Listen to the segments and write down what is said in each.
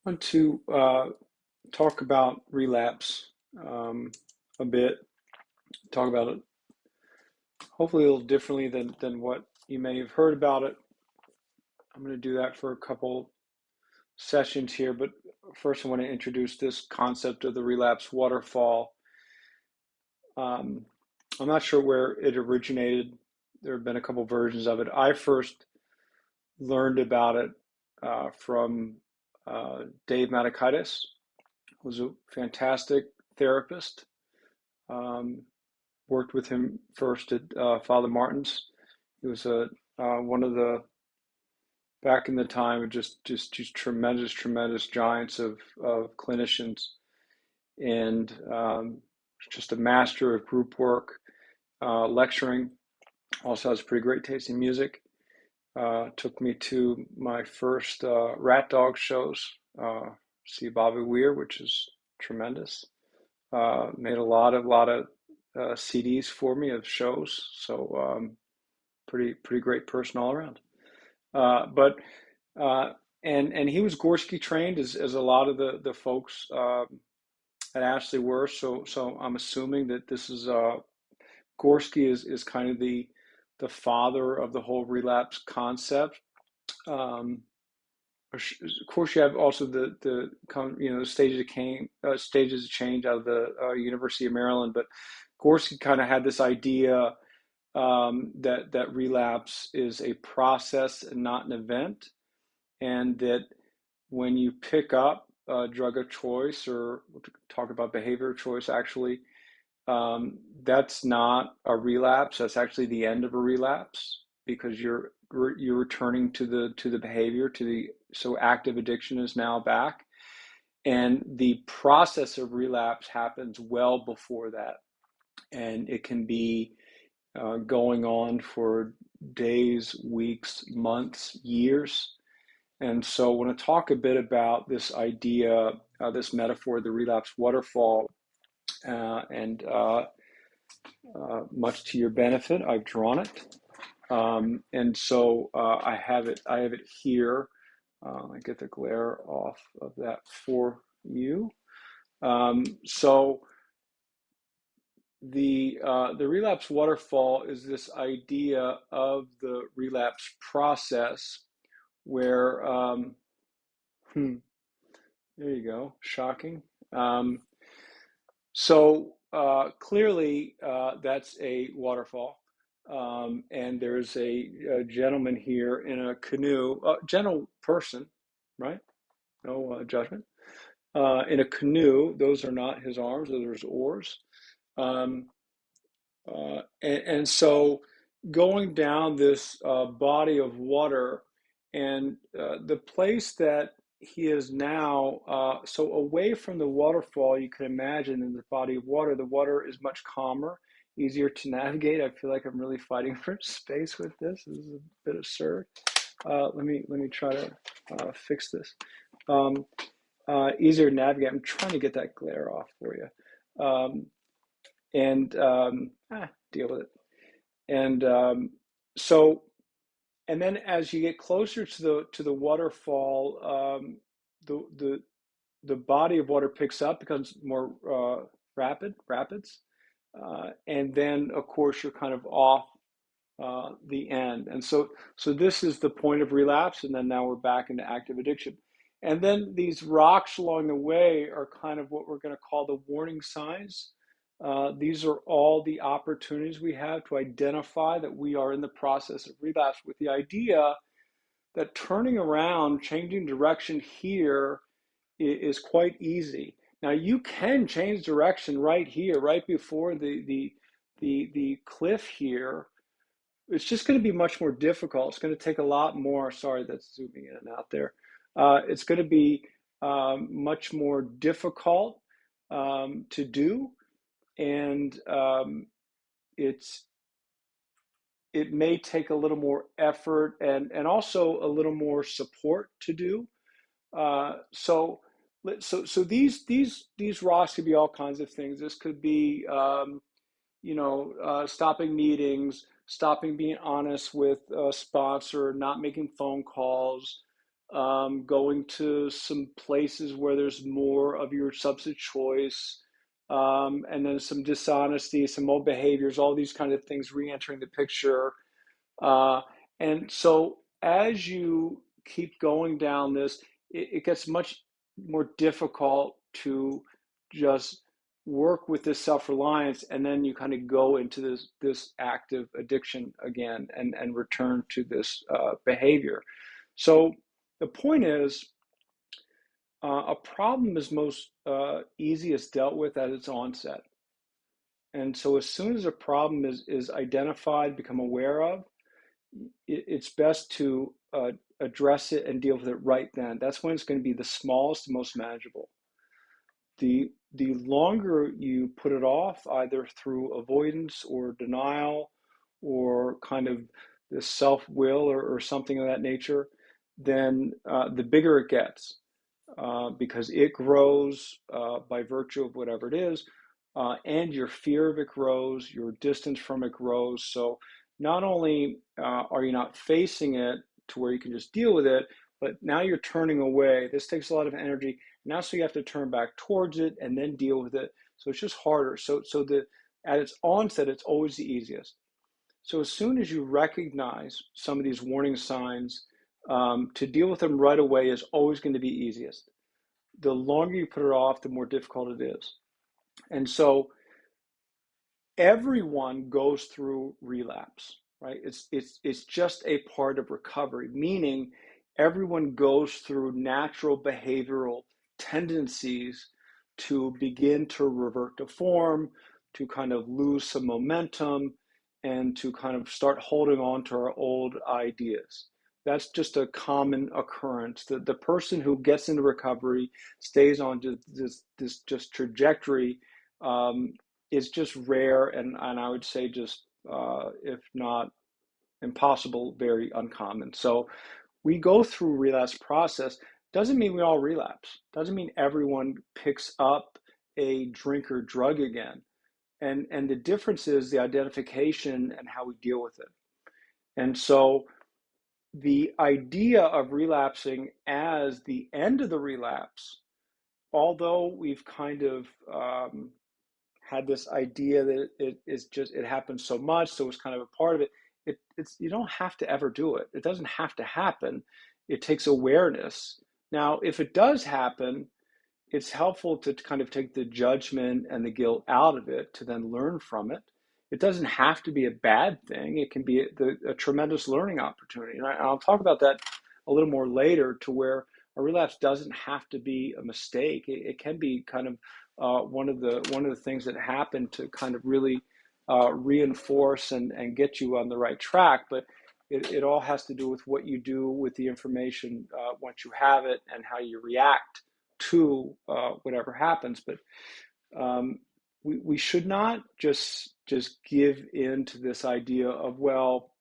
I want to talk about relapse a bit, talk about it hopefully a little differently than what you may have heard about it. I'm going to do that for a couple sessions here, but first I want to introduce this concept of the relapse waterfall. Um, I'm not sure where it originated. There have been a couple versions of it. I first learned about it from Dave Matukaitis, who was a fantastic therapist. Um, Worked with him first at Father Martin's. He was one of the back in the time just tremendous giants of clinicians, and just a master of group work, lecturing. Also has pretty great taste in music. Took me to my first Rat Dog shows. See Bobby Weir, which is tremendous. Made a lot of CDs for me of shows. So pretty great person all around. But and he was Gorski trained as a lot of the folks at Ashley were. So I'm assuming that this is Gorski is kind of the father of the whole relapse concept. Um, of course, you have also the stages of change out of the University of Maryland, but Gorski kind of had this idea that relapse is a process and not an event, and that when you pick up a drug of choice, or we'll talk about behavior of choice actually, that's not a relapse. That's actually the end of a relapse, because you're returning to the behavior, so active addiction is now back, and the process of relapse happens well before that, and it can be going on for days, weeks, months, years. And so I want to talk a bit about this idea, this metaphor, the relapse waterfall, and much to your benefit, I've drawn it. And so I have it here. I get the glare off of that for you. So the relapse waterfall is this idea of the relapse process where there you go, shocking. So clearly that's a waterfall. And there's a gentleman here in a canoe, a gentle person, right? No judgment. In a canoe, those are not his arms, those are his oars. Um, and so going down this body of water, and the place that he is now, so away from the waterfall, you can imagine in the body of water, the water is much calmer, easier to navigate. I feel like I'm really fighting for space with this. This is a bit absurd. Let me try to fix this. Um, Easier to navigate. I'm trying to get that glare off for you. And deal with it. And so, and then as you get closer to the waterfall, the the body of water picks up, becomes more rapids, and then of course you're kind of off the end. And so this is the point of relapse, and then now we're back into active addiction. And then these rocks along the way are kind of what we're going to call the warning signs. These are all the opportunities we have to identify that we are in the process of relapse, with the idea that turning around, changing direction here is quite easy. Now you can change direction right here, right before the cliff here. It's just going to be much more difficult. It's going to take a lot more. Sorry, that's zooming in and out there. It's going to be much more difficult to do, and it may take a little more effort and also a little more support to do. So these rocks could be all kinds of things. This could be stopping meetings, stopping being honest with a sponsor, not making phone calls, going to some places where there's more of your substance choice, and then some dishonesty, some old behaviors, all these kind of things re-entering the picture. Uh, and so as you keep going down this, it gets much more difficult to just work with this self-reliance, and then you kind of go into this active addiction again, and return to this behavior. So the point is, a problem is most easiest dealt with at its onset. And so as soon as a problem is identified, become aware of, it's best to address it and deal with it right then. That's when it's going to be the smallest and most manageable. The longer you put it off, either through avoidance or denial or kind of this self-will, or something of that nature, then the bigger it gets, because it grows by virtue of whatever it is, and your fear of it grows, your distance from it grows. So not only are you not facing it to where you can just deal with it, but now you're turning away. This takes a lot of energy. Now, so you have to turn back towards it and then deal with it. So it's just harder. So at its onset, it's always the easiest. So as soon as you recognize some of these warning signs, to deal with them right away is always going to be easiest. The longer you put it off, the more difficult it is. And so everyone goes through relapse, right? It's just a part of recovery, meaning everyone goes through natural behavioral tendencies to begin to revert to form, to kind of lose some momentum, and to kind of start holding on to our old ideas. That's just a common occurrence. The person who gets into recovery stays on this just trajectory, is just rare, and I would say just, if not impossible, very uncommon. So we go through relapse process. Doesn't mean we all relapse. Doesn't mean everyone picks up a drink or drug again. And the difference is the identification and how we deal with it. And so the idea of relapsing as the end of the relapse, although we've kind of had this idea that it happens so much, so it's kind of a part of it. It's you don't have to ever do it. It doesn't have to happen. It takes awareness. Now, if it does happen, it's helpful to kind of take the judgment and the guilt out of it to then learn from it. It doesn't have to be a bad thing. It can be a tremendous learning opportunity. And I'll talk about that a little more later, to where a relapse doesn't have to be a mistake. It can be kind of one of the things that happen to kind of really reinforce and get you on the right track. But it all has to do with what you do with the information once you have it, and how you react to whatever happens. But we should not just give in to this idea of, well,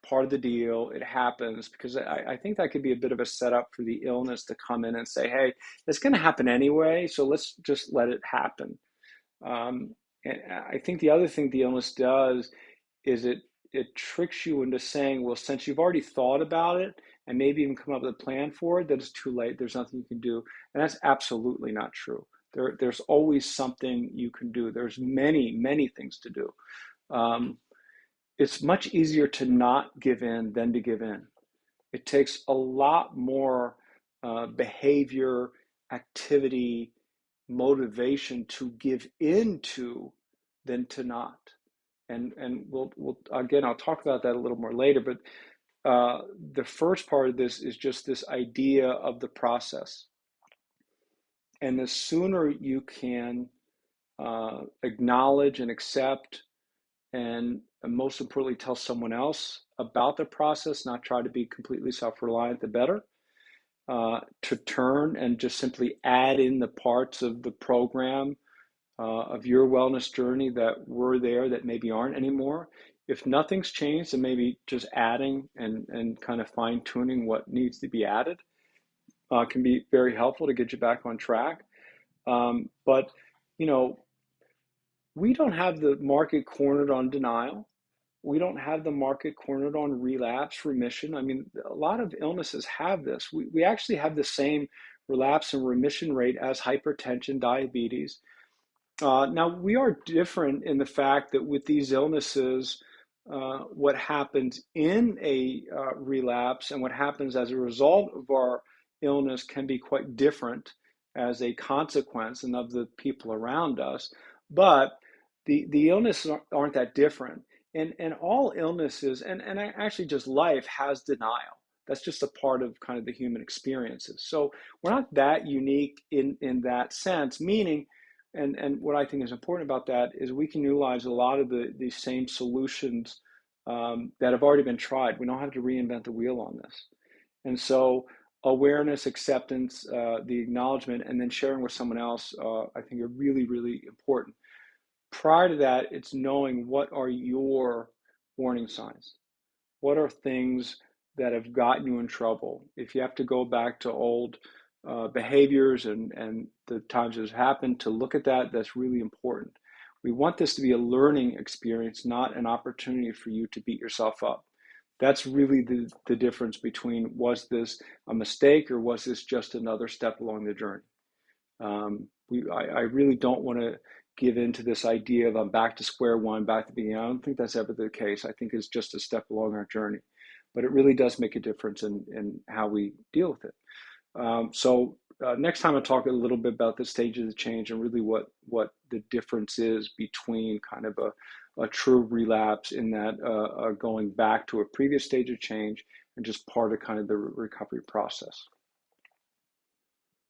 part of the deal, it happens, because I think that could be a bit of a setup for the illness to come in and say, hey, it's going to happen anyway, so let's just let it happen. And I think the other thing the illness does is it tricks you into saying, well, since you've already thought about it and maybe even come up with a plan for it, that it's too late. There's nothing you can do. And that's absolutely not true. There's always something you can do. There's many, many things to do. It's much easier to not give in than to give in. It takes a lot more behavior, activity, motivation to give into than to not. And we'll again, I'll talk about that a little more later. But the first part of this is just this idea of the process. And the sooner you can acknowledge and accept, and most importantly, tell someone else about the process, not try to be completely self-reliant, the better. To turn and just simply add in the parts of the program of your wellness journey that were there that maybe aren't anymore. If nothing's changed, then maybe just adding and kind of fine tuning what needs to be added can be very helpful to get you back on track. But, you know, we don't have the market cornered on denial. we don't have the market cornered on relapse remission. I mean, a lot of illnesses have this. We actually have the same relapse and remission rate as hypertension, diabetes. Now, we are different in the fact that with these illnesses, what happens in a relapse and what happens as a result of our illness can be quite different as a consequence and of the people around us. But the illnesses aren't that different. And all illnesses, and actually just life has denial. That's just a part of kind of the human experiences. So we're not that unique in that sense, meaning, and what I think is important about that is we can utilize a lot of these same solutions that have already been tried. We don't have to reinvent the wheel on this. And so awareness, acceptance, the acknowledgement, and then sharing with someone else, I think are really, really important. Prior to that, it's knowing what are your warning signs. What are things that have gotten you in trouble? If you have to go back to old behaviors and the times it has happened, to look at that, that's really important. We want this to be a learning experience, not an opportunity for you to beat yourself up. That's really the difference between, was this a mistake or was this just another step along the journey? I really don't want to give in to this idea of I'm back to square one, back to the beginning. I don't think that's ever the case. I think it's just a step along our journey, but it really does make a difference in how we deal with it. Next time I'll talk a little bit about the stage of the change and really what the difference is between kind of a true relapse in that going back to a previous stage of change and just part of kind of the recovery process.